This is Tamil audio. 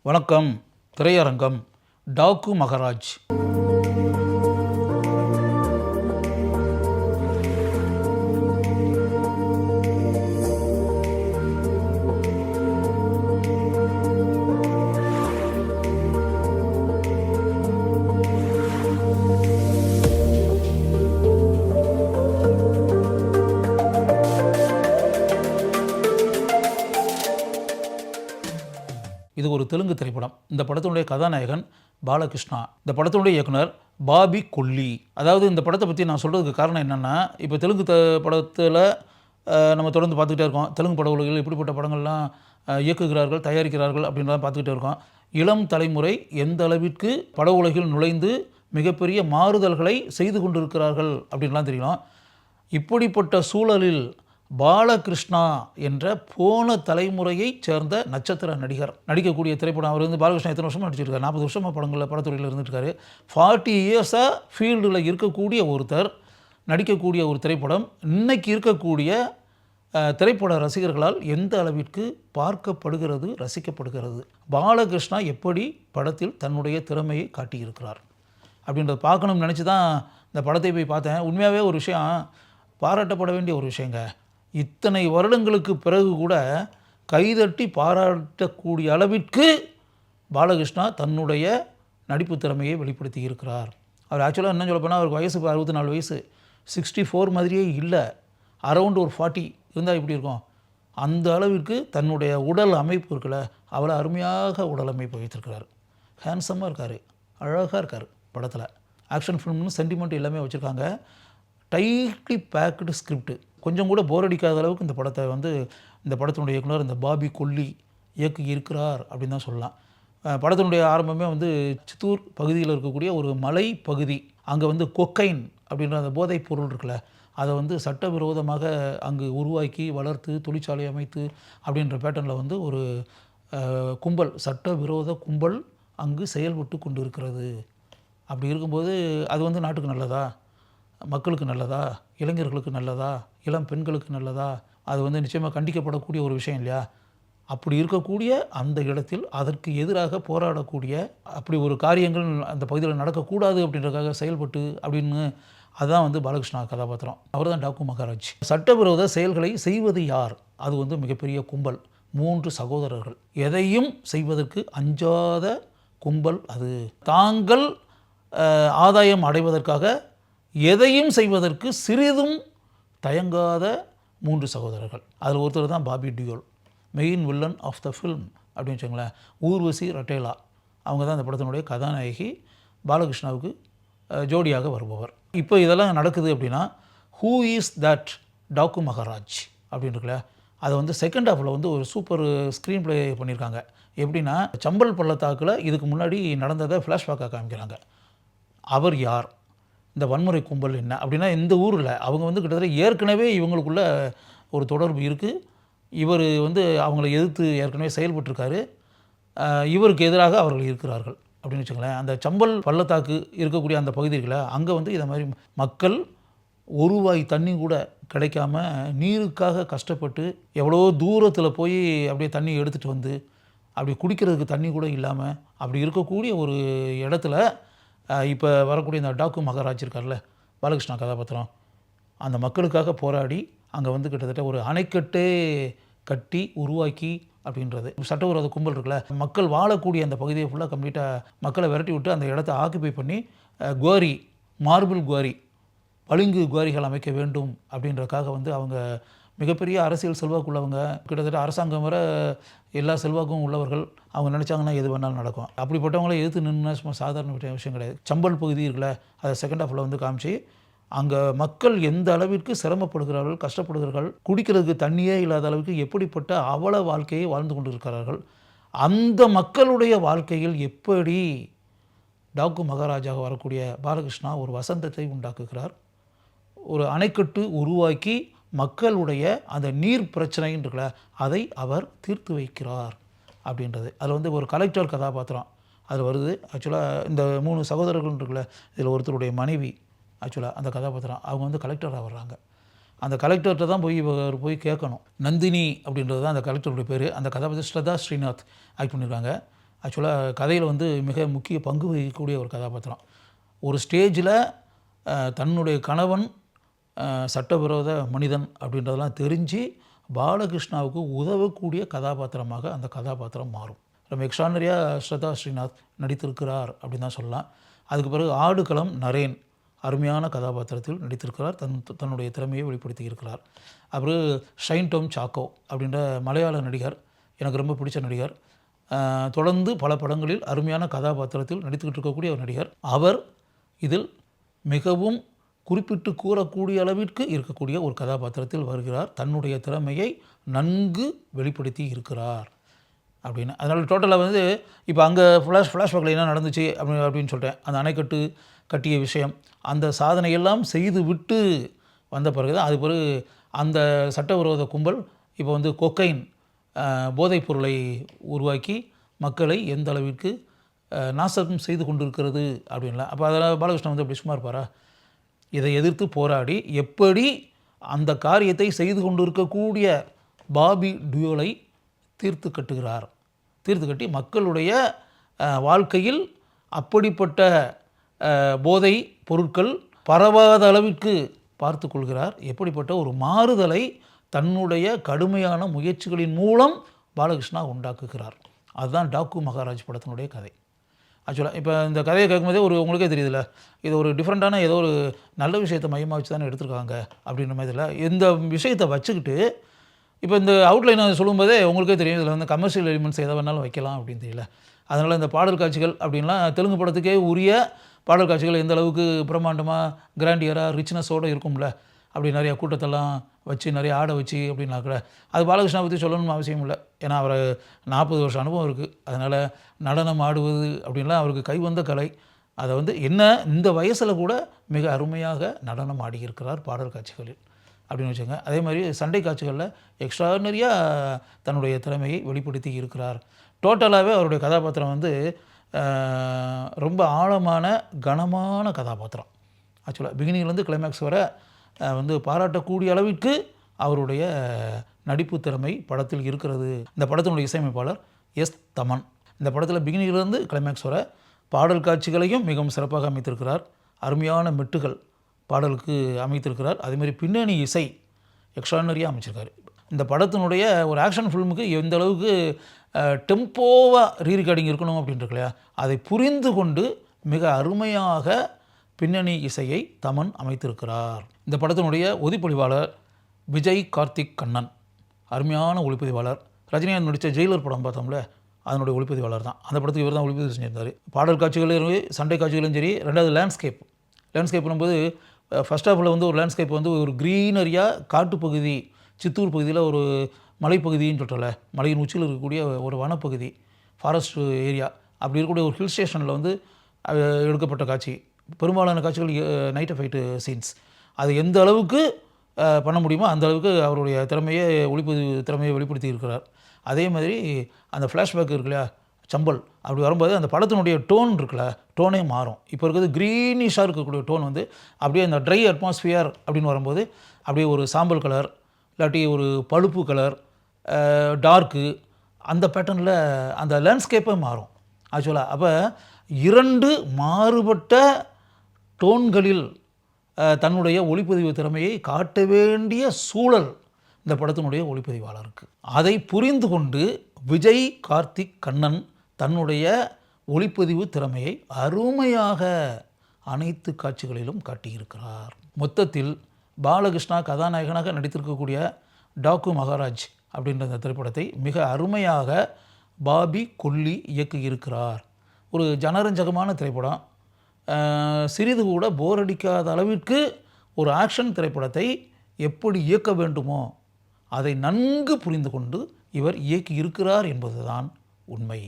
வணக்கம். திரையரங்கம். டாக்கு மகராஜ். இது ஒரு தெலுங்கு திரைப்படம். இந்த படத்தினுடைய கதாநாயகன் பாலகிருஷ்ணா. இந்த படத்தினுடைய இயக்குனர் பாபி கொல்லி. அதாவது இந்த படத்தை பற்றி நான் சொல்கிறதுக்கு காரணம் என்னென்னா, இப்போ தெலுங்கு படத்தில் நம்ம தொடர்ந்து பார்த்துக்கிட்டே இருக்கோம். தெலுங்கு பட உலகில் இப்படிப்பட்ட படங்கள்லாம் இயக்குகிறார்கள், தயாரிக்கிறார்கள் அப்படின்றத பார்த்துக்கிட்டே இருக்கோம். இளம் தலைமுறை எந்த அளவிற்கு பட உலகில் நுழைந்து மிகப்பெரிய மாறுதல்களை செய்து கொண்டிருக்கிறார்கள் அப்படின்லாம் தெரியணும். இப்படிப்பட்ட சூழலில் பாலகிருஷ்ணா என்ற போன தலைமுறையைச் சேர்ந்த நட்சத்திர நடிகர் நடிக்கக்கூடிய திரைப்படம். அவர் பாலகிருஷ்ணா எத்தனை வருஷமாக நடிச்சிருக்காரு? 40 வருஷமாக படத்துறையில் இருந்துட்டுருக்காரு. 40 இயர்ஸாக ஃபீல்டில் இருக்கக்கூடிய ஒருத்தர் நடிக்கக்கூடிய ஒரு திரைப்படம் இன்றைக்கி இருக்கக்கூடிய திரைப்பட ரசிகர்களால் எந்த அளவிற்கு பார்க்கப்படுகிறது, ரசிக்கப்படுகிறது, பாலகிருஷ்ணா எப்படி படத்தில் தன்னுடைய திறமையை காட்டியிருக்கிறார் அப்படின்றத பார்க்கணும்னு நினச்சி தான் இந்த படத்தை போய் பார்த்தேன். உண்மையாகவே ஒரு விஷயம் பாராட்டப்பட வேண்டிய ஒரு விஷயங்க. இத்தனை வருடங்களுக்கு பிறகு கூட கைதட்டி பாராட்டக்கூடிய அளவிற்கு பாலகிருஷ்ணா தன்னுடைய நடிப்பு திறமையை வெளிப்படுத்தி இருக்கிறார். அவர் ஆக்சுவலாக என்ன சொல்ல போனால் அவருக்கு வயசு 64 வயசு. 64 மாதிரியே இல்லை. அரௌண்ட் ஒரு 40 இருந்தால் எப்படி இருக்கும்? அந்த அளவிற்கு தன்னுடைய உடல் அமைப்பு இருக்குல்ல, அவ்வளோ அருமையாக உடல் அமைப்பு வைத்திருக்கிறார். ஹேண்ட்ஸமாக இருக்கார், அழகாக இருக்கார். படத்தில் ஆக்ஷன் ஃபிலிம்னு சென்டிமெண்ட் எல்லாமே வச்சுருக்காங்க. Tightly packed script. கொஞ்சம் கூட போர் அடிக்காத அளவுக்கு இந்த படத்தை இந்த படத்தினுடைய இயக்குனர் இந்த பாபி கொல்லி இயக்கி இருக்கிறார் அப்படின்னு தான் சொல்லலாம். படத்தினுடைய ஆரம்பமே சித்தூர் பகுதியில் இருக்கக்கூடிய ஒரு மலை பகுதி. அங்கே கொக்கைன் அப்படின்ற அந்த போதைப் பொருள் இருக்குல்ல, அதை சட்டவிரோதமாக அங்கு உருவாக்கி வளர்த்து தொழிற்சாலை அமைத்து அப்படின்ற பேட்டர்னில் ஒரு கும்பல், சட்டவிரோத கும்பல் அங்கு செயல்பட்டு கொண்டு இருக்கிறது. அப்படி இருக்கும்போது அது நாட்டுக்கு நல்லதா, மக்களுக்கு நல்லதா, இளைஞர்களுக்கு நல்லதா, இளம் பெண்களுக்கு நல்லதா? அது நிச்சயமாக கண்டிக்கப்படக்கூடிய ஒரு விஷயம் இல்லையா? அப்படி இருக்கக்கூடிய அந்த இடத்தில் அதற்கு எதிராக போராடக்கூடிய அப்படி ஒரு காரியங்கள் அந்த பகுதியில் நடக்கக்கூடாது அப்படின்றதுக்காக செயல்பட்டு அப்படின்னு அதுதான் பாலகிருஷ்ணா கதாபாத்திரம். அவர் தான் டாக்கு மகராஜ். சட்டவிரோத செயல்களை செய்வது யார்? அது மிகப்பெரிய கும்பல். 3 சகோதரர்கள். எதையும் செய்வதற்கு அஞ்சாத கும்பல் அது. தாங்கள் ஆதாயம் அடைவதற்காக எதையும் செய்வதற்கு சிறிதும் தயங்காத 3 சகோதரர்கள். அதில் ஒருத்தர் தான் Bobby Deol, main villain of the film அப்படின்னு வச்சுங்களேன். ஊர்வசி ரட்டேலா அவங்க தான் இந்த படத்தினுடைய கதாநாயகி, பாலகிருஷ்ணாவுக்கு ஜோடியாக வருபவர். இப்போ இதெல்லாம் நடக்குது அப்படின்னா who is that Daaku Maharaj அப்படின்னு இருக்குல்ல, அதை செகண்ட் ஹாஃபில் ஒரு சூப்பர் ஸ்க்ரீன் ப்ளே பண்ணியிருக்காங்க. எப்படின்னா, சம்பல் பள்ளத்தாக்கில் இதுக்கு முன்னாடி நடந்ததை ஃப்ளாஷ்பேக்காக காமிக்கிறாங்க. அவர் யார், இந்த வன்முறை கும்பல் என்ன அப்படின்னா, இந்த ஊரில் அவங்க கிட்டத்தட்ட ஏற்கனவே இவங்களுக்குள்ள ஒரு தொடர்பு இருக்குது. இவர் அவங்கள எதிர்த்து ஏற்கனவே செயல்பட்டுருக்காரு. இவருக்கு எதிராக அவர்கள் இருக்கிறார்கள் அப்படின்னு வச்சுங்களேன். அந்த சம்பல் பள்ளத்தாக்கு இருக்கக்கூடிய அந்த பகுதிகளில் அங்கே இதை மாதிரி மக்கள் ஒரு வாய் தண்ணி கூட கிடைக்காம நீருக்காக கஷ்டப்பட்டு எவ்வளோ தூரத்தில் போய் அப்படியே தண்ணி எடுத்துகிட்டு அப்படி குடிக்கிறதுக்கு தண்ணி கூட இல்லாமல் அப்படி இருக்கக்கூடிய ஒரு இடத்துல இப்போ வரக்கூடிய இந்த டாக்கு மகராஜ் இருக்கார்ல, பாலகிருஷ்ணா கதாபாத்திரம், அந்த மக்களுக்காக போராடி அங்கே கிட்டத்தட்ட ஒரு அணைக்கட்டே கட்டி உருவாக்கி அப்படின்றது. சட்டவிரோத கும்பல் இருக்குல்ல, மக்கள் வாழக்கூடிய அந்த பகுதியை ஃபுல்லாக கம்ப்ளீட்டாக மக்களை விரட்டி விட்டு அந்த இடத்த ஆக்குபை பண்ணி குவாரி, மார்பிள் குவாரி, பளிங்கு குவாரிகள் அமைக்க வேண்டும் அப்படின்றதுக்காக அவங்க மிகப்பெரிய அரசியல் செல்வாக்கு உள்ளவங்க. கிட்டத்தட்ட அரசாங்கம் வர எல்லா செல்வாக்கும் உள்ளவர்கள். அவங்க நினச்சாங்கன்னா எது வேணாலும் நடக்கும். அப்படிப்பட்டவங்கள எதிர்த்து நின்று சும்மா சாதாரண விஷயம் கிடையாது. சம்பல் பகுதி இருக்குல்ல, அதை செகண்ட் ஹாஃபில் காமிச்சு அங்கே மக்கள் எந்த அளவிற்கு சிரமப்படுகிறார்கள், கஷ்டப்படுகிறார்கள், குடிக்கிறதுக்கு தண்ணியே இல்லாத அளவுக்கு எப்படிப்பட்ட அவல வாழ்க்கையை வாழ்ந்து கொண்டு இருக்கிறார்கள். அந்த மக்களுடைய வாழ்க்கையில் எப்படி டாக்கு மகாராஜாக வரக்கூடிய பாலகிருஷ்ணா ஒரு வசந்தத்தை உண்டாக்குகிறார், ஒரு அணைக்கட்டு உருவாக்கி மக்களுடைய அந்த நீர் பிரச்சனைன்னு இருக்குல்ல, அதை அவர் தீர்த்து வைக்கிறார் அப்படின்றது. அதில் ஒரு கலெக்டர் கதாபாத்திரம் அது வருது. ஆக்சுவலாக இந்த 3 சகோதரர்கள் இருக்குல்ல, இதில் ஒருத்தருடைய மனைவி ஆக்சுவலாக அந்த கதாபாத்திரம் அவங்க கலெக்டராக வர்றாங்க. அந்த கலெக்டர்கிட்ட தான் போய் கேட்கணும். நந்தினி அப்படின்றது தான் அந்த கலெக்டருடைய பேர். அந்த கதாபாத்திரம் ஸ்ரதா ஸ்ரீநாத் ஆக்ட் பண்ணியிருக்காங்க. ஆக்சுவலாக கதையில் வந்து மிக முக்கிய பங்கு வகிக்கக்கூடிய ஒரு கதாபாத்திரம். ஒரு ஸ்டேஜில் தன்னுடைய கணவன் சட்டவிரோத மனிதன் அப்படின்றதெல்லாம் தெரிஞ்சு பாலகிருஷ்ணாவுக்கு உதவக்கூடிய கதாபாத்திரமாக அந்த கதாபாத்திரம் மாறும். ரொம்ப எக்ஸ்ட்ரானரியாக ஸ்ரதா ஸ்ரீநாத் நடித்திருக்கிறார் அப்படின்னு தான் சொல்லலாம். அதுக்கு பிறகு ஆடுகளம் நரேன் அருமையான கதாபாத்திரத்தில் நடித்திருக்கிறார். தன்னுடைய திறமையை வெளிப்படுத்தி இருக்கிறார். அப்புறம் ஷைன் டோம் சாக்கோ அப்படின்ற மலையாள நடிகர், எனக்கு ரொம்ப பிடிச்ச நடிகர். தொடர்ந்து பல படங்களில் அருமையான கதாபாத்திரத்தில் நடித்துக்கிட்டு இருக்கக்கூடிய ஒரு நடிகர். அவர் இதில் மிகவும் குறிப்பிட்டு கூறக்கூடிய அளவிற்கு இருக்கக்கூடிய ஒரு கதாபாத்திரத்தில் வருகிறார். தன்னுடைய திறமையை நன்கு வெளிப்படுத்தி இருக்கிறார் அப்படின்னு. அதனால் டோட்டலாக வந்து இப்போ அங்கே ஃப்ளாஷ்பேக்கில் என்ன நடந்துச்சு அப்படின்னு சொல்லிட்டேன். அந்த அணைக்கட்டு கட்டிய விஷயம், அந்த சாதனையெல்லாம் செய்து விட்டு வந்த பிறகு தான், அது பிறகு அந்த சட்டவிரோத கும்பல் இப்போ வந்து கொக்கைன் போதைப் பொருளை உருவாக்கி மக்களை எந்த அளவிற்கு நாசகம் செய்து கொண்டிருக்கிறது அப்படின்லாம். அப்போ அதனால் பாலகிருஷ்ணன் வந்து அப்படி சும்மா இருப்பாரா? இதை எதிர்த்து போராடி எப்படி அந்த காரியத்தை செய்து கொண்டிருக்கக்கூடிய பாபி டியோலை தீர்த்து கட்டி மக்களுடைய வாழ்க்கையில் அப்படிப்பட்ட போதை பொருட்கள் பரவாத அளவிற்கு பார்த்து கொள்கிறார். எப்படிப்பட்ட ஒரு மாறுதலை தன்னுடைய கடுமையான முயற்சிகளின் மூலம் பாலகிருஷ்ணா உண்டாக்குகிறார். அதுதான் டாக்கு மகாராஜ் படத்தினுடைய கதை. ஆக்சுவலாக இப்போ இந்த கதையை கேட்கும்போதே உங்களுக்கே தெரியுதுல்ல, இது ஒரு டிஃப்ரெண்ட்டான ஏதோ ஒரு நல்ல விஷயத்தை மையமாக வச்சு தானே எடுத்திருக்காங்க அப்படின்ற மாதிரில இந்த விஷயத்தை வச்சுக்கிட்டு இப்போ இந்த அவுட்லைனை சொல்லும்போதே உங்களுக்கே தெரியும், இதில் வந்து கமர்ஷியல் எலிமெண்ட்ஸ் எதை வேணாலும் வைக்கலாம் அப்படின்னு தெரியல. அதனால் இந்த பாடல் காட்சிகள் அப்படின்லாம் தெலுங்கு படத்துக்கே உரிய பாடல் காட்சிகள் எந்த அளவுக்கு பிரம்மாண்டமாக கிராண்டியராக ரிச்னஸோடு இருக்கும்ல, அப்படி நிறையா கூட்டத்தெல்லாம் வச்சு நிறைய ஆட வச்சு அப்படின்னா கூட அது பாலகிருஷ்ணா பற்றி சொல்லணும்னு அவசியம் இல்லை. ஏன்னா அவர் 40 வருஷம் அனுபவம் இருக்குது. அதனால் நடனம் ஆடுவது அப்படின்லாம் அவருக்கு கைவந்த கலை. அதை வந்து என்ன இந்த வயசில் கூட மிக அருமையாக நடனம் ஆடியிருக்கிறார் பாடல் காட்சிகளில் அப்படின்னு வச்சுங்க. அதே மாதிரி சண்டை காட்சிகளில் எக்ஸ்ட்ரானரியாக தன்னுடைய திறமையை வெளிப்படுத்தி இருக்கிறார். டோட்டலாகவே அவருடைய கதாபாத்திரம் வந்து ரொம்ப ஆழமான கனமான கதாபாத்திரம். ஆக்சுவலாக பிகினிங்லேருந்து கிளைமேக்ஸ் வரை வந்து பாராட்டக்கூடிய அளவிற்கு அவருடைய நடிப்பு திறமை படத்தில் இருக்கிறது. இந்த படத்தினுடைய இசையமைப்பாளர் எஸ் தமன். இந்த படத்தில் பிகினிங்கிலிருந்து கிளைமேக்ஸ் வரை பாடல் காட்சிகளையும் மிகவும் சிறப்பாக அமைத்திருக்கிறார். அருமையான மெட்டுகள் பாடலுக்கு அமைத்திருக்கிறார். அதேமாதிரி பின்னணி இசை எக்ஸ்ட்ரானரியாக அமைச்சிருக்காரு. இந்த படத்தினுடைய ஒரு ஆக்ஷன் ஃபில்முக்கு எந்த அளவுக்கு டெம்போவாக ரீரெக்கார்டிங் இருக்கணும் அப்படின்ட்டு இல்லையா, அதை புரிந்து கொண்டு மிக அருமையாக பின்னணி இசையை தமன் அமைத்திருக்கிறார். இந்த படத்தினுடைய ஒளிப்பதிவாளர் விஜய் கார்த்திக் கண்ணன், அருமையான ஒளிப்பதிவாளர். ரஜினிகாந்த் நடித்த ஜெயிலர் படம் பார்த்தோம்ல, அதனுடைய ஒளிப்பதிவாளர் தான். அந்த படத்துக்கு இவர் தான் ஒளிப்பதிவு செஞ்சிருந்தார். பாடல் காட்சிகளும் சண்டை காட்சிகளும் சரி. ரெண்டாவது லேண்ட்ஸ்கேப்னும் போது ஃபர்ஸ்ட் ஹாஃபில் வந்து ஒரு லேண்ட்ஸ்கேப் வந்து ஒரு க்ரீனரியாக காட்டுப்பகுதி, சித்தூர் பகுதியில் ஒரு மலைப்பகுதின்னு சொல்கிறல, மலையின் உச்சியில் இருக்கக்கூடிய ஒரு வனப்பகுதி, ஃபாரஸ்ட் ஏரியா, அப்படி இருக்கக்கூடிய ஒரு ஹில் ஸ்டேஷனில் வந்து எடுக்கப்பட்ட காட்சி. பெரும்பாலான காட்சிகள் நைட் ஃபைட்டு சீன்ஸ். அது எந்த அளவுக்கு பண்ண முடியுமோ அந்த அளவுக்கு அவருடைய ஒளிப்பதிவு திறமையை வெளிப்படுத்தி இருக்கிறார். அதே மாதிரி அந்த ஃப்ளாஷ்பேக் இருக்கு இல்லையா, சம்பல், அப்படி வரும்போது அந்த படத்தினுடைய டோன் இருக்குல்ல, டோனே மாறும். இப்போ இருக்கிறது க்ரீனிஷாக இருக்கக்கூடிய டோன் வந்து அப்படியே அந்த ட்ரை அட்மாஸ்ஃபியர் அப்படின்னு வரும்போது அப்படியே ஒரு சாம்பல் கலர், இல்லாட்டி ஒரு பழுப்பு கலர், டார்க்கு, அந்த பேட்டர்னில் அந்த லேண்ட்ஸ்கேப்பே மாறும் ஆக்சுவலாக. அப்போ 2 மாறுபட்ட டோன்களில் தன்னுடைய ஒளிப்பதிவு திறமையை காட்ட வேண்டிய சூழல் இந்த படத்தினுடைய ஒளிப்பதிவாளருக்கு. அதை புரிந்து கொண்டு விஜய் கார்த்திக் கண்ணன் தன்னுடைய ஒளிப்பதிவு திறமையை அருமையாக அனைத்து காட்சிகளிலும் காட்டியிருக்கிறார். மொத்தத்தில் பாலகிருஷ்ணா கதாநாயகனாக நடித்திருக்கக்கூடிய டாக்கு மகாராஜ் அப்படின்ற இந்த திரைப்படத்தை மிக அருமையாக பாபி கொல்லி இயக்கியிருக்கிறார். ஒரு ஜனரஞ்சகமான திரைப்படம். சிறிது கூட போர் அடிக்காத அளவிற்கு ஒரு ஆக்ஷன் திரைப்படத்தை எப்படி இயக்க வேண்டுமோ அதை நன்கு புரிந்து கொண்டு இவர் இயக்கி இருக்கிறார் என்பதுதான் உண்மை.